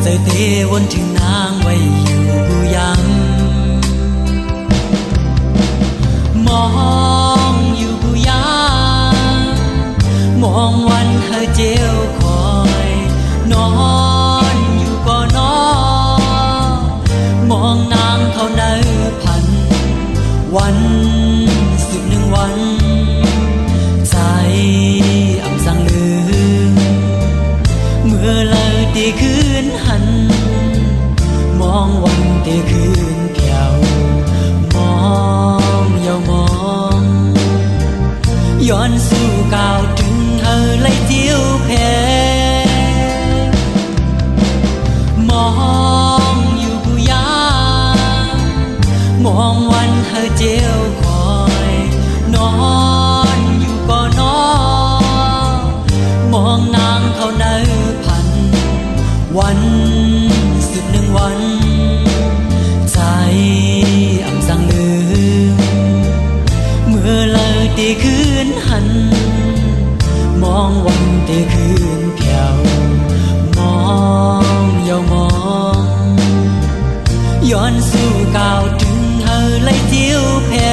ใจเทวนถึงนางไว้อยู่กูยังมองอยู่กูยังมองวันเธอเจียวคอยนอนอยู่ก็นอนมองนางเท่านั้นพันวันสุดหนึ่งวันใจอ่ำสั่งลืมเมื่อเลยตีคืนหันมองวันตีคืนแก้วมองเยาวมองย้อนสู่ก่าวถึงเธอเลยเจียวแพ้มองอยู่กูยังมองวันเธอเจียวคอยนอนอยู่ก็นอนมองนางเขาเดินพันวันสุดหนึ่งวันใจอ่ำสั่งลืมเมื่อเลยตีคืนหันมองวันตีคืนแก้วมองเยาวมองย้อนสู่ก่าวถึงเธอเลยเจียวแพ้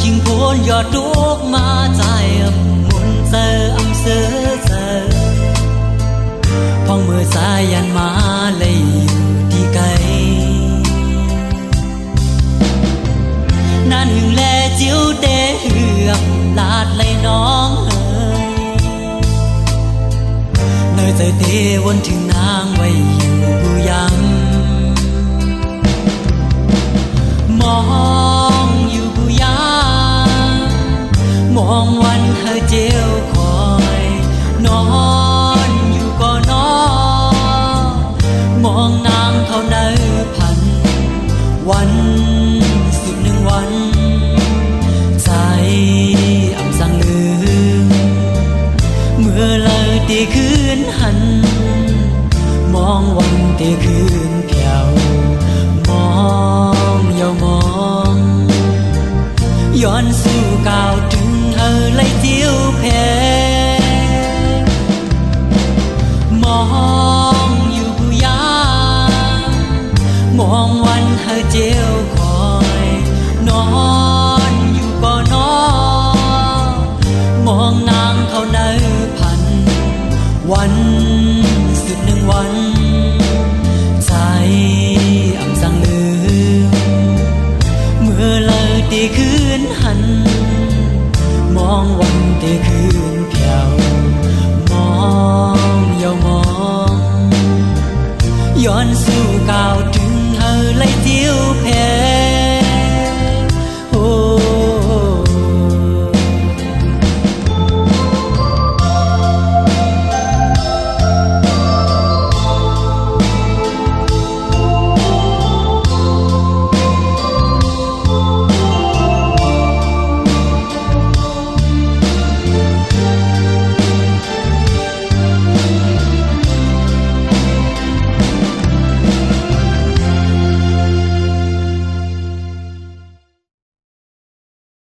จิงโพนยอดดอกมาใจมุนเจออำเสือเจอพองมือสายันมาเลยอยู่ที่ไกลนั่นหึงแลจิ้วเดเหือกลาดเลยน้องเอ๋ยเนยใจเทวนถึงนางไว้อยู่กูยังมองอยู่กูยังมองวันเธอเจียวคอยนอนอยู่ก็นอนมองนางเท่านั้นพันวันสุดหนึ่งวันใจอ่ำสั่งลืมเมื่อเลยตีคืนหันมองวันตีคืน